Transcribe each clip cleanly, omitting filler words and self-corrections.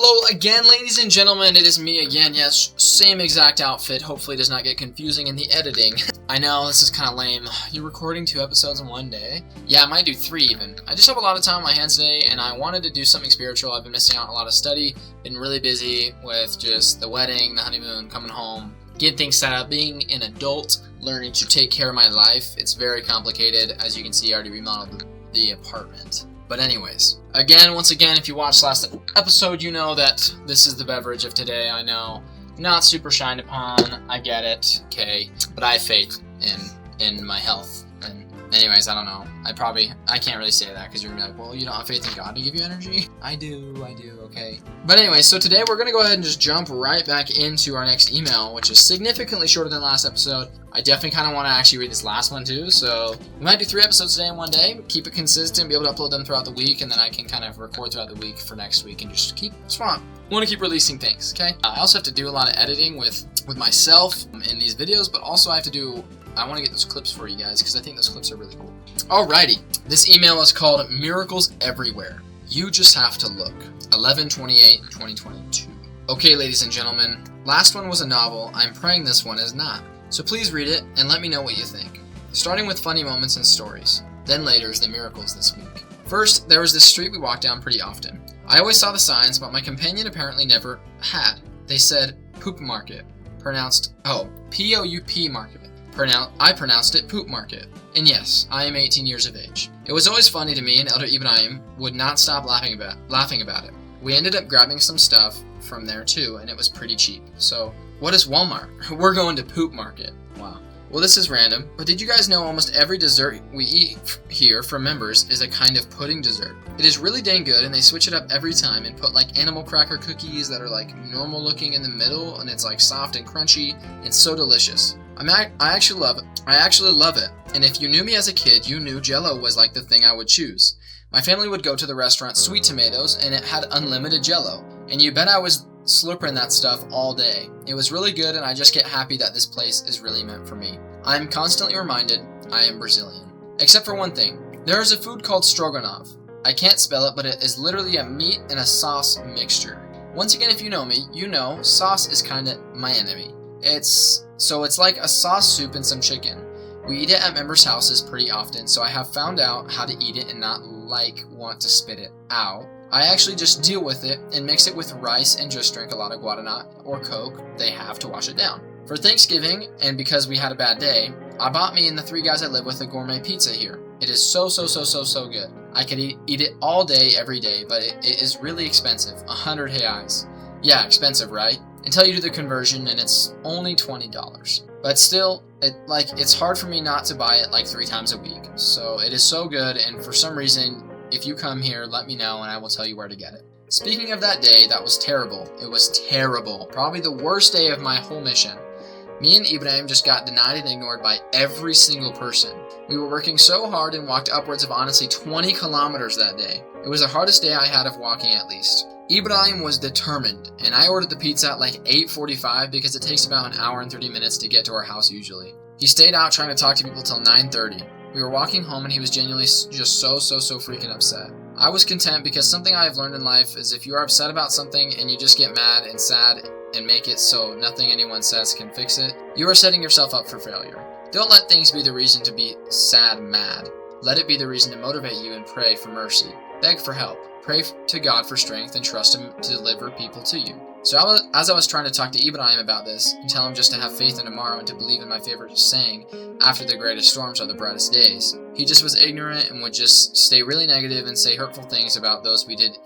Hello again, ladies and gentlemen, it is me again. Yes, same exact outfit. Hopefully it does not get confusing in the editing. I know, this is kind of lame. You're recording 2 episodes in one day? Yeah, I might do 3 even. I just have a lot of time on my hands today, and I wanted to do something spiritual. I've been missing out on a lot of study, been really busy with just the wedding, the honeymoon, coming home, getting things set up, being an adult, learning to take care of my life. It's very complicated. As you can see, I already remodeled the apartment. But anyways, once again, if you watched last episode, you know that this is the beverage of today. I know, not super shined upon, I get it, okay, but I have faith in my health. And anyways, I don't know, I can't really say that because you're gonna be like, well, you don't have faith in God to give you energy? I do, okay. But anyway, so today we're gonna go ahead and just jump right back into our next email, which is significantly shorter than last episode. I definitely kind of want to actually read this last one too, so we might do 3 episodes today in one day, keep it consistent, be able to upload them throughout the week, and then I can kind of record throughout the week for next week and just want to keep releasing things, okay? I also have to do a lot of editing with myself in these videos, but also I want to get those clips for you guys because I think those clips are really cool. Alrighty, this email is called Miracles Everywhere. You Just Have to Look. 11/28/2022. Okay, ladies and gentlemen, last one was a novel. I'm praying this one is not. So please read it and let me know what you think. Starting with funny moments and stories. Then later is the miracles this week. First, there was this street we walked down pretty often. I always saw the signs, but my companion apparently never had. They said Poop Market. Pronounced, P-O-U-P Market. I pronounced it Poop Market. And yes, I am 18 years of age. It was always funny to me, and Elder Ibrahim would not stop laughing about it. We ended up grabbing some stuff from there too, and it was pretty cheap. So, what is Walmart? We're going to Poop Market. Wow. Well, this is random, but did you guys know almost every dessert we eat here for members is a kind of pudding dessert? It is really dang good, and they switch it up every time and put like animal cracker cookies that are like normal looking in the middle, and it's like soft and crunchy and so delicious. I actually love it. And if you knew me as a kid, you knew Jell-O was like the thing I would choose. My family would go to the restaurant Sweet Tomatoes, and it had unlimited Jell-O, and you bet I was slurping that stuff all day. It was really good, and I just get happy that this place is really meant for me. I am constantly reminded I am Brazilian. Except for one thing. There is a food called stroganoff. I can't spell it, but it is literally a meat and a sauce mixture. Once again, if you know me, you know sauce is kinda my enemy. It's like a sauce soup and some chicken. We eat it at members' houses pretty often, so I have found out how to eat it and not want to spit it out. I actually just deal with it and mix it with rice and just drink a lot of Guaraná or Coke they have to wash it down. For Thanksgiving, and because we had a bad day, I bought me and the 3 guys I live with a gourmet pizza here. It is so good. I could eat it all day, every day, but it is really expensive. 100 reais. Yeah, expensive, right? Until you do the conversion, and it's only $20. But still, it's hard for me not to buy it like 3 times a week. So it is so good, and for some reason, if you come here, let me know and I will tell you where to get it. Speaking of that day, that was terrible. It was terrible. Probably the worst day of my whole mission. Me and Ibrahim just got denied and ignored by every single person. We were working so hard and walked upwards of honestly 20 kilometers that day. It was the hardest day I had of walking at least. Ibrahim was determined, and I ordered the pizza at like 8:45 because it takes about an hour and 30 minutes to get to our house usually. He stayed out trying to talk to people till 9:30. We were walking home and he was genuinely just so freaking upset. I was content because something I have learned in life is if you are upset about something and you just get mad and sad and make it so nothing anyone says can fix it, you are setting yourself up for failure. Don't let things be the reason to be mad. Let it be the reason to motivate you and pray for mercy. Beg for help. Pray to God for strength and trust Him to deliver people to you. So as I was trying to talk to Ibrahim about this and tell him just to have faith in tomorrow and to believe in my favorite saying, after the greatest storms are the brightest days, he just was ignorant and would just stay really negative and say hurtful things about those we did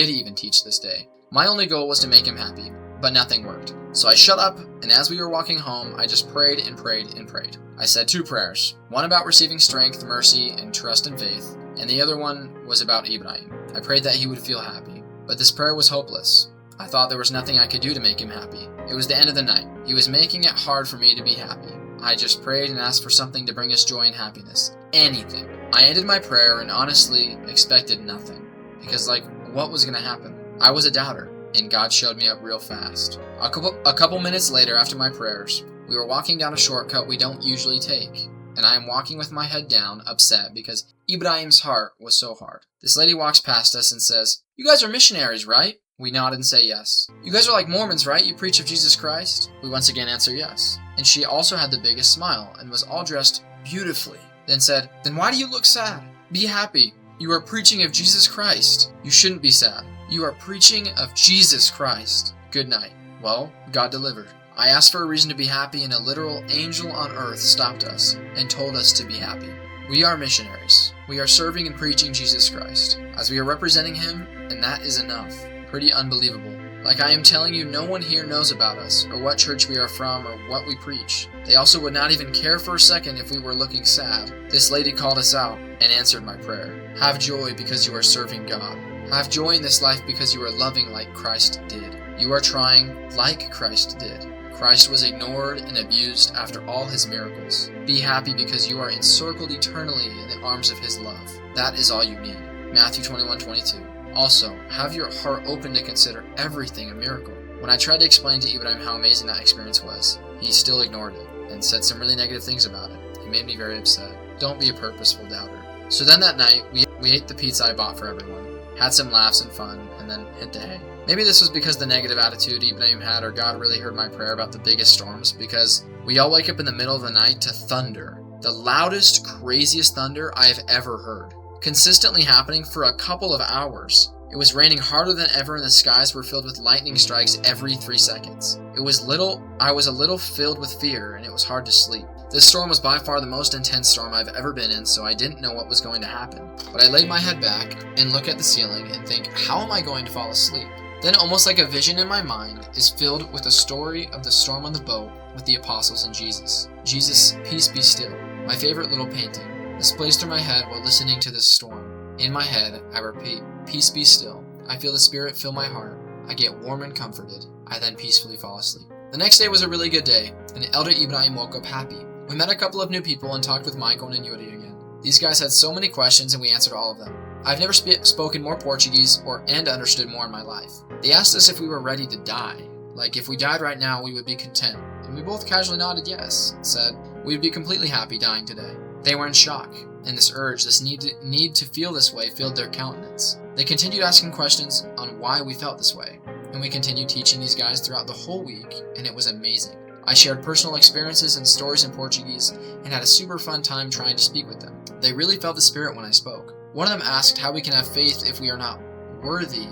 even teach this day. My only goal was to make him happy, but nothing worked. So I shut up, and as we were walking home, I just prayed and prayed and prayed. I said 2 prayers, one about receiving strength, mercy, and trust and faith, and the other one was about Ibrahim. I prayed that he would feel happy, but this prayer was hopeless. I thought there was nothing I could do to make him happy. It was the end of the night. He was making it hard for me to be happy. I just prayed and asked for something to bring us joy and happiness. Anything. I ended my prayer and honestly expected nothing. Because what was going to happen? I was a doubter, and God showed me up real fast. A couple minutes later after my prayers, we were walking down a shortcut we don't usually take. And I am walking with my head down, upset because Ibrahim's heart was so hard. This lady walks past us and says, "You guys are missionaries, right?" We nod and say yes. You guys are like Mormons, right? You preach of Jesus Christ? We once again answer yes. And she also had the biggest smile and was all dressed beautifully. Then said, then why do you look sad? Be happy. You are preaching of Jesus Christ. You shouldn't be sad. You are preaching of Jesus Christ. Good night. Well, God delivered. I asked for a reason to be happy, and a literal angel on earth stopped us and told us to be happy. We are missionaries. We are serving and preaching Jesus Christ, as we are representing Him, and that is enough. Pretty unbelievable. Like I am telling you, no one here knows about us, or what church we are from, or what we preach. They also would not even care for a second if we were looking sad. This lady called us out and answered my prayer. Have joy because you are serving God. Have joy in this life because you are loving like Christ did. You are trying like Christ did. Christ was ignored and abused after all His miracles. Be happy because you are encircled eternally in the arms of His love. That is all you need. Matthew 21:22. Also, have your heart open to consider everything a miracle. When I tried to explain to Ibrahim how amazing that experience was, he still ignored it and said some really negative things about it. It made me very upset. Don't be a purposeful doubter. So then that night, we ate the pizza I bought for everyone, had some laughs and fun, and then hit the hay. Maybe this was because the negative attitude Ibrahim had, or God really heard my prayer about the biggest storms, because we all wake up in the middle of the night to thunder. The loudest, craziest thunder I have ever heard. Consistently happening for a couple of hours. It was raining harder than ever, and the skies were filled with lightning strikes every 3 seconds. I was a little filled with fear, and it was hard to sleep. This storm was by far the most intense storm I've ever been in, so I didn't know what was going to happen. But I laid my head back and look at the ceiling and think, how am I going to fall asleep? Then, almost like a vision in my mind, is filled with the story of the storm on the boat with the apostles and Jesus. Jesus, peace be still. My favorite little painting. This plays through my head while listening to this storm. In my head, I repeat, peace be still. I feel the Spirit fill my heart. I get warm and comforted. I then peacefully fall asleep. The next day was a really good day, and Elder Ibrahim woke up happy. We met a couple of new people and talked with Michael and Yuri again. These guys had so many questions and we answered all of them. I've never spoken more Portuguese and understood more in my life. They asked us if we were ready to die. Like, if we died right now, we would be content. And we both casually nodded yes, and said we would be completely happy dying today. They were in shock, and this urge, this need to feel this way filled their countenance. They continued asking questions on why we felt this way, and we continued teaching these guys throughout the whole week, and it was amazing. I shared personal experiences and stories in Portuguese, and had a super fun time trying to speak with them. They really felt the Spirit when I spoke. One of them asked how we can have faith if we are not worthy.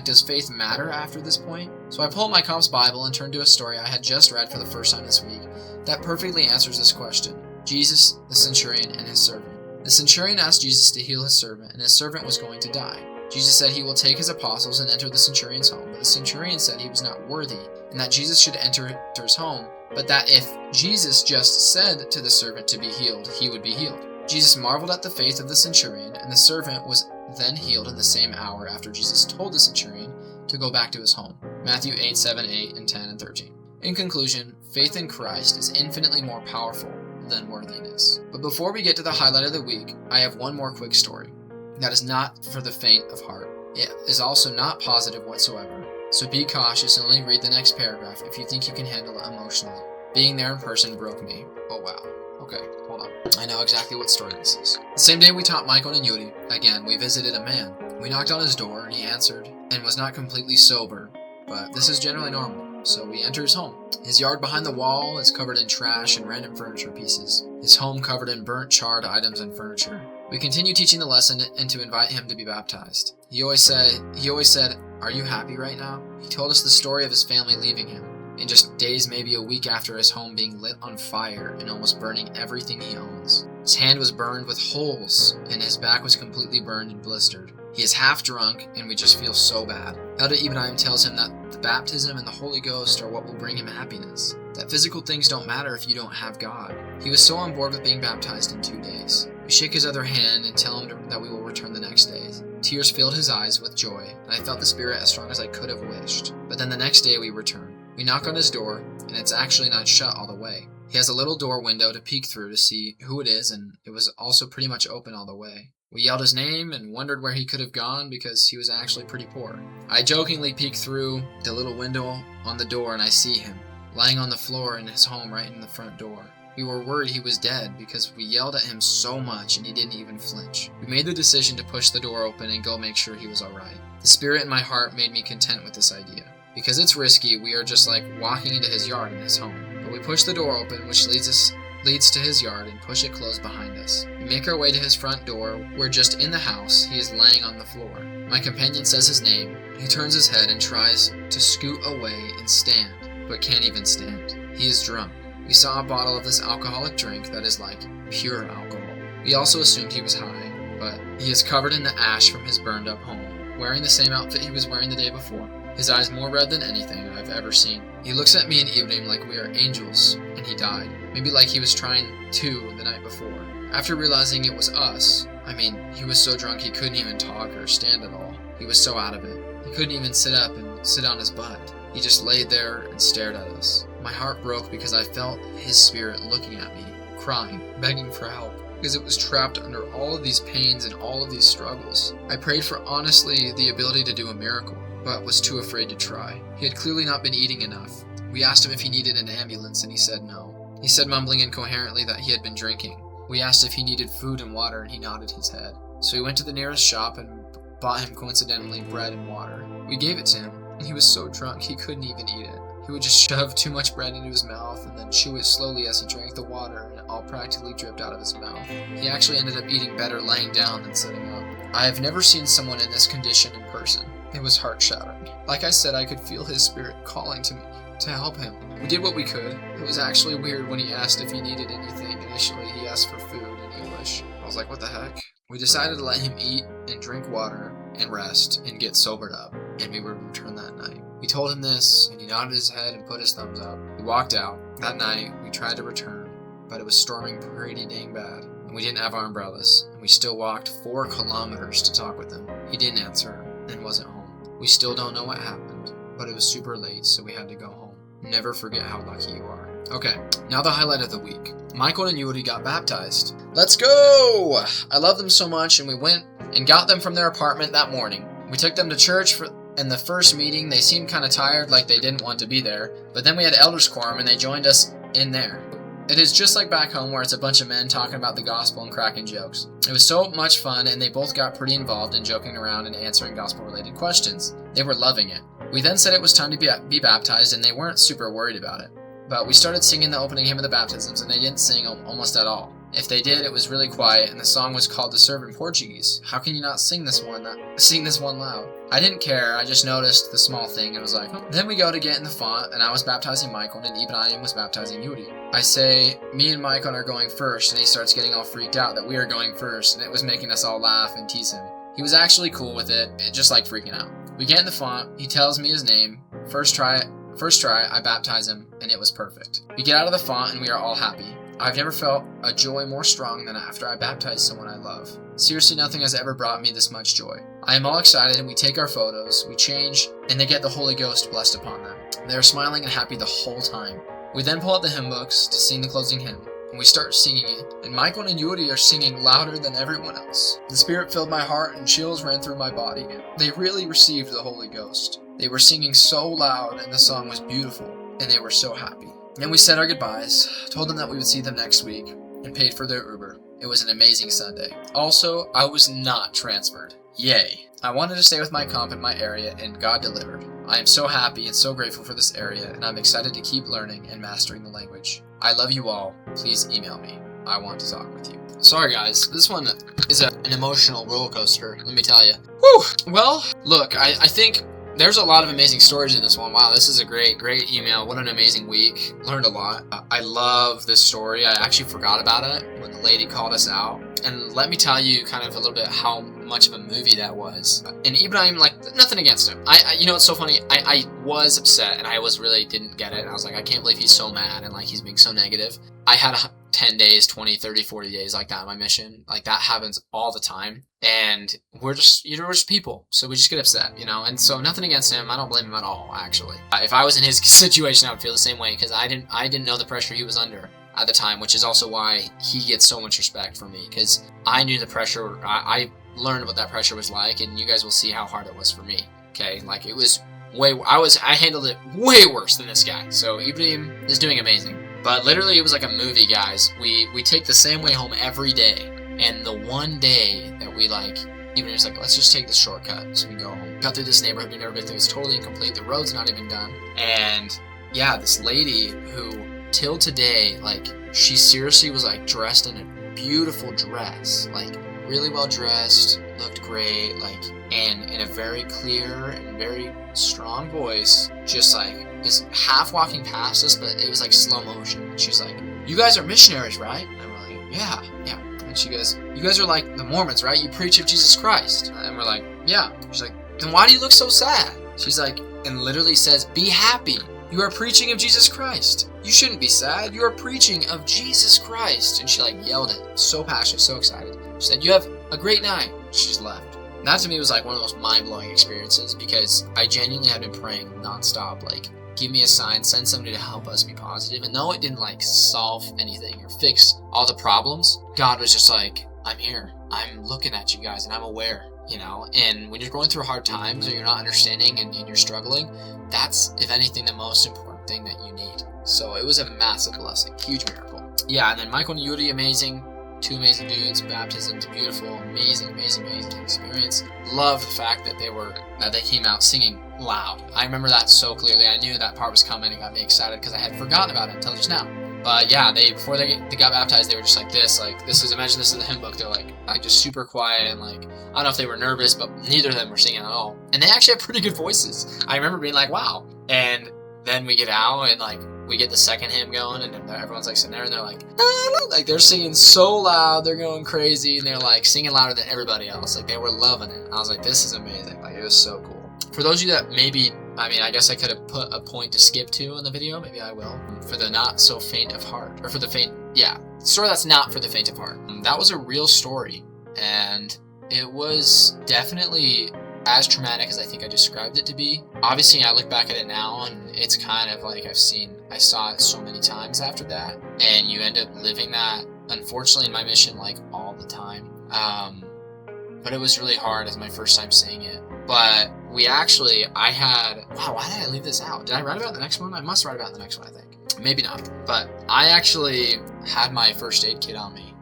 Does faith matter after this point? So I pulled my comp's Bible and turned to a story I had just read for the first time this week that perfectly answers this question. Jesus, the centurion, and his servant. The centurion asked Jesus to heal his servant, and his servant was going to die. Jesus said he will take his apostles and enter the centurion's home, but the centurion said he was not worthy, and that Jesus should enter his home, but that if Jesus just said to the servant to be healed, he would be healed. Jesus marveled at the faith of the centurion, and the servant was then healed in the same hour after Jesus told the centurion to go back to his home. Matthew 8:7, 8, and 10, and 13. In conclusion, faith in Christ is infinitely more powerful than worthiness. But before we get to the highlight of the week, I have one more quick story. That is not for the faint of heart. It is also not positive whatsoever. So be cautious and only read the next paragraph if you think you can handle it emotionally. Being there in person broke me. Oh wow. Okay, hold on. I know exactly what story this is. The same day we taught Michael and Yuri, again, we visited a man. We knocked on his door and he answered and was not completely sober, but this is generally normal. So we enter his home. His yard behind the wall is covered in trash and random furniture pieces. His home covered in burnt, charred items and furniture. We continue teaching the lesson and to invite him to be baptized. He always said, "Are you happy right now?" He told us the story of his family leaving him. In just days, maybe a week after his home being lit on fire and almost burning everything he owns. His hand was burned with holes and his back was completely burned and blistered. He is half drunk and we just feel so bad. Elder Ibrahim tells him that the baptism and the Holy Ghost are what will bring him happiness. That physical things don't matter if you don't have God. He was so on board with being baptized in 2 days. We shake his other hand and tell him that we will return the next day. Tears filled his eyes with joy, and I felt the Spirit as strong as I could have wished. But then the next day we return. We knock on his door, and it's actually not shut all the way. He has a little door window to peek through to see who it is, and it was also pretty much open all the way. We yelled his name and wondered where he could have gone because he was actually pretty poor. I jokingly peek through the little window on the door and I see him, lying on the floor in his home right in the front door. We were worried he was dead because we yelled at him so much and he didn't even flinch. We made the decision to push the door open and go make sure he was alright. The spirit in my heart made me content with this idea. Because it's risky, we are just like walking into his yard in his home. But we push the door open, which leads to his yard, and push it closed behind us. We make our way to his front door, where just in the house, he is laying on the floor. My companion says his name. He turns his head and tries to scoot away and stand, but can't even stand. He is drunk. We saw a bottle of this alcoholic drink that is like pure alcohol. We also assumed he was high, but he is covered in the ash from his burned up home, wearing the same outfit he was wearing the day before. His eyes more red than anything I've ever seen. He looks at me and Ibrahim like we are angels, and he died. Maybe like he was trying to the night before. After realizing it was us, he was so drunk he couldn't even talk or stand at all. He was so out of it. He couldn't even sit up and sit on his butt. He just laid there and stared at us. My heart broke because I felt his spirit looking at me, crying, begging for help, because it was trapped under all of these pains and all of these struggles. I prayed for honestly the ability to do a miracle, but was too afraid to try. He had clearly not been eating enough. We asked him if he needed an ambulance and he said no. He said, mumbling incoherently, that he had been drinking. We asked if he needed food and water and he nodded his head. So we went to the nearest shop and bought him coincidentally bread and water. We gave it to him. He was so drunk he couldn't even eat it. He would just shove too much bread into his mouth and then chew it slowly as he drank the water, and it all practically dripped out of his mouth. He actually ended up eating better laying down than sitting up. I have never seen someone in this condition in person. It was heart-shattering. Like I said, I could feel his spirit calling to me to help him. We did what we could. It was actually weird when he asked if he needed anything. Initially, he asked for food in English. I was like, what the heck? We decided to let him eat and drink water and rest and get sobered up, and we would return that night. We told him this, and he nodded his head and put his thumbs up. We walked out. That night, we tried to return, but it was storming pretty dang bad, and we didn't have our umbrellas, and we still walked 4 kilometers to talk with him. He didn't answer and wasn't home. We still don't know what happened, but it was super late, so we had to go home. Never forget how lucky you are. Okay, now the highlight of the week. Michael and Yuri got baptized. Let's go! I love them so much, and we went and got them from their apartment that morning. We took them to church in the first meeting. They seemed kind of tired, like they didn't want to be there, but then we had elders quorum and they joined us in there. It is just like back home where it's a bunch of men talking about the gospel and cracking jokes. It was so much fun, and they both got pretty involved in joking around and answering gospel-related questions. They were loving it. We then said it was time to be baptized, and they weren't super worried about it. But we started singing the opening hymn of the baptisms, and they didn't sing almost at all. If they did, it was really quiet, and the song was called "To Serve" in Portuguese. How can you not sing this one loud? I didn't care. I just noticed the small thing and was like, oh. Then we go to get in the font, and I was baptizing Michael, and Ibrahim was baptizing Yuri. I say, me and Michael are going first, and he starts getting all freaked out that we are going first, and it was making us all laugh and tease him. He was actually cool with it, just like freaking out. We get in the font, he tells me his name. First try, I baptize him, and it was perfect. We get out of the font, and we are all happy. I've never felt a joy more strong than after I baptized someone I love. Seriously, nothing has ever brought me this much joy. I am all excited, and we take our photos, we change, and they get the Holy Ghost blessed upon them. They are smiling and happy the whole time. We then pull out the hymn books to sing the closing hymn, and we start singing it, and Michael and Yuri are singing louder than everyone else. The Spirit filled my heart, and chills ran through my body. They really received the Holy Ghost. They were singing so loud, and the song was beautiful, and they were so happy. Then we said our goodbyes, told them that we would see them next week, and paid for their Uber. It was an amazing Sunday. Also, I was not transferred. Yay! I wanted to stay with my comp in my area, and God delivered. I am so happy and so grateful for this area, and I'm excited to keep learning and mastering the language. I love you all. Please email me. I want to talk with you. Sorry guys, this one is an emotional roller coaster, let me tell you. Whew! Well, look, I think there's a lot of amazing stories in this one. Wow, this is a great email. What an amazing week. Learned a lot. I love this story. I actually forgot about it when the lady called us out. And let me tell you kind of a little bit how much of a movie that was. And Ibrahim, like, nothing against him. You know, it's so funny. I was upset, and I really didn't get it. And I was like, I can't believe he's so mad, and like he's being so negative. I had 10 days, 20, 30, 40 days like that on my mission. Like, that happens all the time. And we're just people. So we just get upset, you know? And so nothing against him. I don't blame him at all, actually. If I was in his situation, I would feel the same way, because I didn't know the pressure he was under at the time, which is also why he gets so much respect from me, because I knew the pressure. I learned what that pressure was like, and you guys will see how hard it was for me. Okay, like, it was I handled it way worse than this guy. So Ibrahim is doing amazing. But literally, it was like a movie, guys. We take the same way home every day, and the one day that we like, even was like, let's just take this shortcut so we can go home. Got through this neighborhood we've never been through. It's totally incomplete. The road's not even done. And yeah, this lady who, till today, like, she seriously was like dressed in a beautiful dress, like really well dressed, looked great, like, and in a very clear and very strong voice, just like is half walking past us, but it was like slow motion. She's like, "You guys are missionaries, right?" And we're like, "Yeah." And she goes, "You guys are like the Mormons, right? You preach of Jesus Christ." And we're like, "Yeah." She's like, "Then why do you look so sad?" She's like, and literally says, "Be happy. You are preaching of Jesus Christ. You shouldn't be sad. You are preaching of Jesus Christ." And she like yelled it, so passionate, so excited. She said, "You have a great night." She just left. And that to me was like one of the most mind-blowing experiences, because I genuinely had been praying nonstop, like, give me a sign, send somebody to help us be positive. And though it didn't like solve anything or fix all the problems, God was just like, "I'm here. I'm looking at you guys and I'm aware." You know, and when you're going through hard times or you're not understanding and you're struggling, that's, if anything, the most important thing that you need. So it was a massive blessing, huge miracle. Yeah, and then Michael and Yuri, amazing. Two amazing dudes, baptisms, beautiful, amazing experience. Love the fact that they came out singing loud. I remember that so clearly. I knew that part was coming. It got me excited because I had forgotten about it until just now. But yeah, before they got baptized, they were just like this. Like, this is, imagine this in the hymn book. They're like just super quiet, and like, I don't know if they were nervous, but neither of them were singing at all. And they actually have pretty good voices. I remember being like, wow. And then we get out and like we get the second hymn going, and everyone's like sitting there and they're like, ah, like they're singing so loud, they're going crazy, and they're like singing louder than everybody else. Like, they were loving it. I was like, this is amazing. Like, it was so cool. For those of you that maybe, I mean, I guess I could have put a point to skip to in the video. Maybe I will. For the not so faint of heart, or for the faint, story that's not for the faint of heart. That was a real story, and it was definitely as traumatic as I think I described it to be. Obviously, I look back at it now, and it's kind of like I saw it so many times after that, and you end up living that, unfortunately, in my mission, like, all the time. But it was really hard as my first time seeing it. But why did I leave this out? Did I write about the next one? I must write about the next one, I think. Maybe not. But I actually had my first aid kit on me.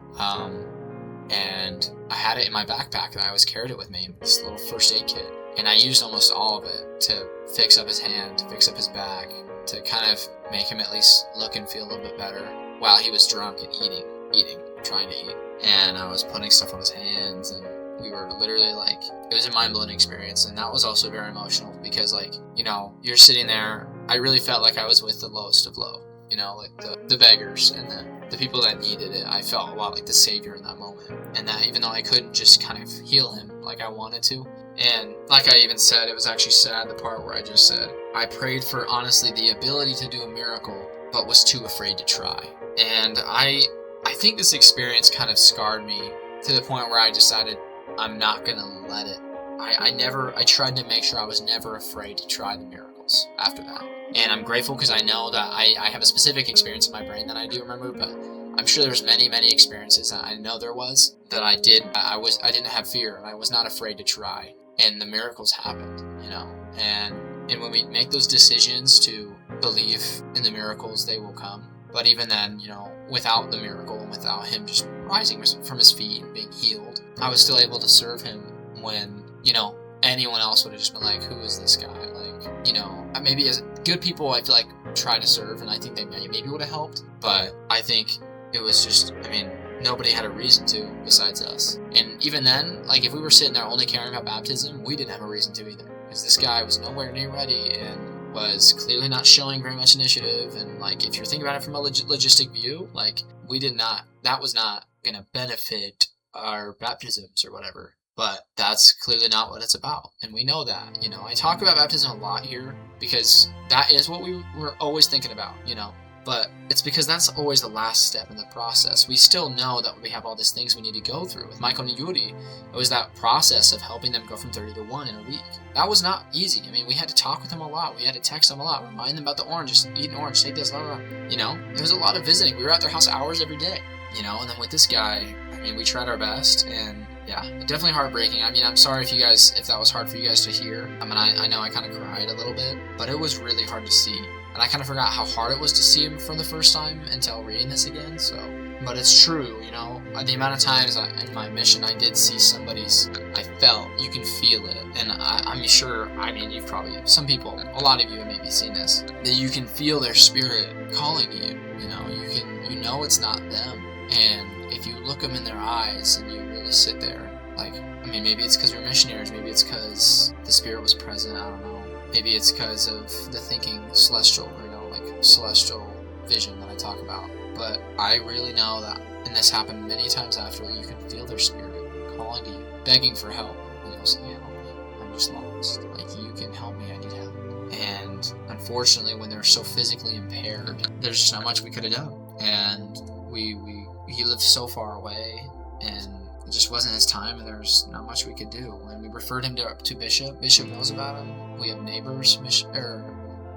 And I had it in my backpack, and I always carried it with me, this little first aid kit. And I used almost all of it to fix up his hand, to fix up his back, to kind of make him at least look and feel a little bit better while he was drunk and trying to eat. And I was putting stuff on his hands, and we were literally like, it was a mind-blowing experience. And that was also very emotional because, like, you know, you're sitting there, I really felt like I was with the lowest of low, you know, like the beggars and the people that needed it. I felt a lot like the savior in that moment. And that even though I couldn't just kind of heal him like I wanted to, and like I even said, it was actually sad, the part where I just said, I prayed for, honestly, the ability to do a miracle, but was too afraid to try. And I think this experience kind of scarred me to the point where I decided I'm not gonna let it. I tried to make sure I was never afraid to try the miracles after that. And I'm grateful because I know that I have a specific experience in my brain that I do remember, but I'm sure there's many experiences that I know there was that I didn't have fear, and I was not afraid to try. And the miracles happened, you know. And when we make those decisions to believe in the miracles, they will come. But even then, you know, without the miracle and without him just rising from his feet and being healed, I was still able to serve him when, you know, anyone else would have just been like, who is this guy? Like, you know, maybe as good people, I feel like, try to serve, and I think they maybe would have helped. But I think it was just, I mean, nobody had a reason to besides us. And even then, like, if we were sitting there only caring about baptism, we didn't have a reason to either. Because this guy was nowhere near ready and was clearly not showing very much initiative. And, like, if you're thinking about it from a logistic view, like, that was not going to benefit our baptisms or whatever. But that's clearly not what it's about. And we know that, you know. I talk about baptism a lot here because that is what we were always thinking about, you know. But it's because that's always the last step in the process. We still know that we have all these things we need to go through. With Michael and Yuri, it was that process of helping them go from 30 to 1 in a week. That was not easy. I mean, we had to talk with them a lot. We had to text them a lot, remind them about the orange, just eat an orange, take this, blah, blah, blah. You know, it was a lot of visiting. We were at their house hours every day, you know. And then with this guy, I mean, we tried our best, and yeah, definitely heartbreaking. I mean, I'm sorry if that was hard for you guys to hear. I mean, I know I kind of cried a little bit, but it was really hard to see And I kind of forgot how hard it was to see him for the first time until reading this again, so. But it's true, you know, the amount of times in my mission I did see somebody's, I felt, you can feel it, and I'm sure, I mean, you've probably, some people, a lot of you have maybe seen this, that you can feel their spirit calling to you, you know, you know it's not them, and if you look them in their eyes and you really sit there, like, I mean, maybe it's because we're missionaries, maybe it's because the spirit was present, I don't know, maybe it's because of the thinking celestial, you know, like celestial vision that I talk about. But I really know that, and this happened many times after, you can feel their spirit calling to you, begging for help. You know, saying, help me, I'm just lost. Like, you can help me, I need help. And unfortunately, when they're so physically impaired, there's just not much we could have done. And he lived so far away, and it just wasn't his time, and there's not much we could do. When we referred him to Bishop, Bishop knows about him. We have neighbors,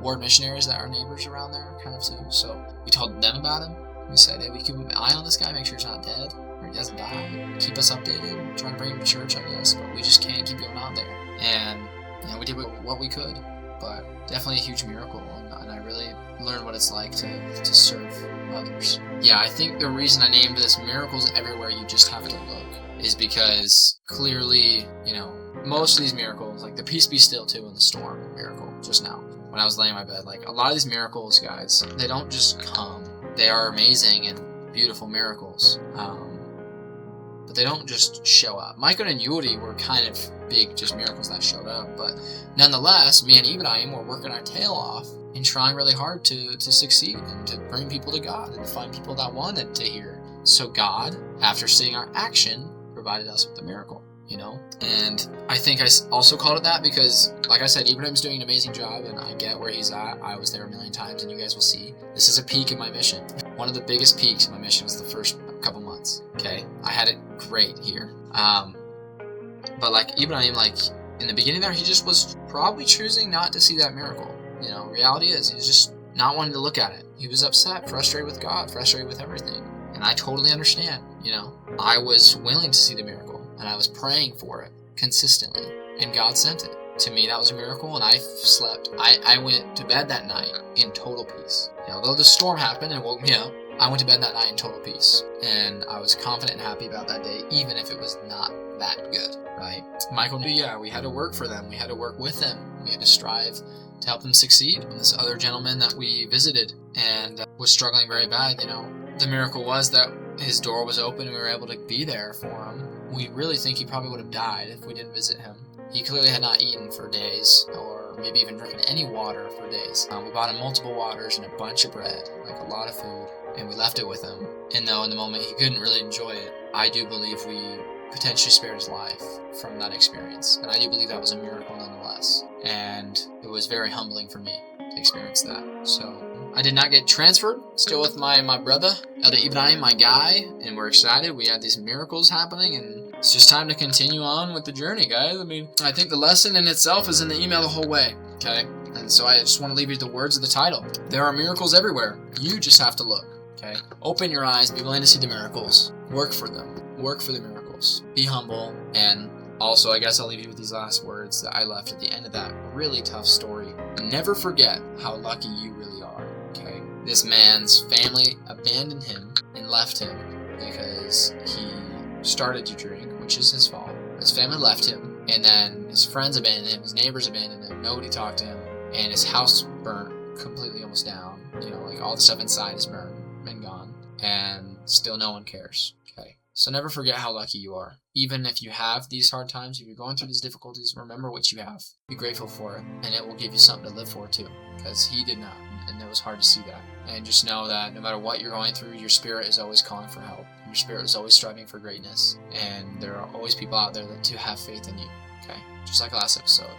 ward missionaries that are neighbors around there, kind of too. So we told them about him. We said, hey, we keep an eye on this guy, make sure he's not dead, or he doesn't die. Keep us updated, trying to bring him to church, I guess, but we just can't keep going on there. And, you know, we did what we could, but definitely a huge miracle, and I really learned what it's like to serve others. Yeah, I think the reason I named this Miracles Everywhere You Just Have to Look is because clearly, you know, most of these miracles, like the Peace Be Still too in the storm miracle just now, when I was laying in my bed, like a lot of these miracles, guys, they don't just come. They are amazing and beautiful miracles, but they don't just show up. Micah and Yuri were kind of big, just miracles that showed up, but nonetheless, me and Ibrahim were working our tail off and trying really hard to succeed and to bring people to God and to find people that wanted to hear. So God, after seeing our action, provided us with the miracle. You know, and I think I also called it that because, like I said, Ibrahim's doing an amazing job, and I get where he's at. I was there a million times, and you guys will see. This is a peak in my mission. One of the biggest peaks in my mission was the first couple months, okay? I had it great here. But like Ibrahim, like in the beginning there, he just was probably choosing not to see that miracle. You know, reality is, he was just not wanting to look at it. He was upset, frustrated with God, frustrated with everything. And I totally understand, you know. I was willing to see the miracle. And I was praying for it consistently, and God sent it. To me, that was a miracle, and I slept. I went to bed that night in total peace. You know, although the storm happened and woke me up, I went to bed that night in total peace. And I was confident and happy about that day, even if it was not that good, right? Michael, yeah, we had to work for them. We had to work with them. We had to strive to help them succeed. And this other gentleman that we visited and was struggling very bad, you know, the miracle was that his door was open and we were able to be there for him. We really think he probably would have died if we didn't visit him. He clearly had not eaten for days, or maybe even drinking any water for days. We bought him multiple waters and a bunch of bread, like a lot of food, and we left it with him. And though in the moment he couldn't really enjoy it, I do believe we potentially spared his life from that experience. And I do believe that was a miracle nonetheless. And it was very humbling for me to experience that. So I did not get transferred, still with my brother, Elder Ibrahim, my guy, and we're excited. We had these miracles happening, and it's just time to continue on with the journey, guys. I mean, I think the lesson in itself is in the email the whole way, okay? And so I just want to leave you the words of the title. There are miracles everywhere. You just have to look, okay? Open your eyes, be willing to see the miracles. Work for them. Work for the miracles. Be humble, and also, I guess I'll leave you with these last words that I left at the end of that really tough story. Never forget how lucky you really are. Okay, this man's family abandoned him and left him because he started to drink, which is his fault. His family left him, and then his friends abandoned him, his neighbors abandoned him, nobody talked to him, and his house burnt completely almost down. You know, like all the stuff inside is burned and gone, and still no one cares. Okay, so never forget how lucky you are. Even if you have these hard times, if you're going through these difficulties, remember what you have. Be grateful for it, and it will give you something to live for too, because he did not. And it was hard to see that. And just know that no matter what you're going through, your spirit is always calling for help. Your spirit is always striving for greatness. And there are always people out there that do have faith in you. Okay? Just like last episode.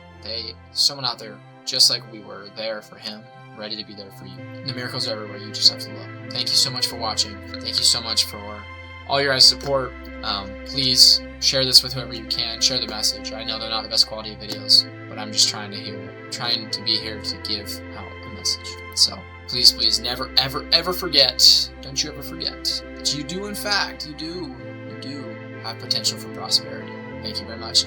Someone out there, just like we were there for him, ready to be there for you. The miracles are everywhere. You just have to look. Thank you so much for watching. Thank you so much for all your guys' support. Please share this with whoever you can. Share the message. I know they're not the best quality videos, but I'm just trying to be here to give out a message. So please never ever forget, don't you ever forget that you do in fact, you do have potential for prosperity. Thank you very much.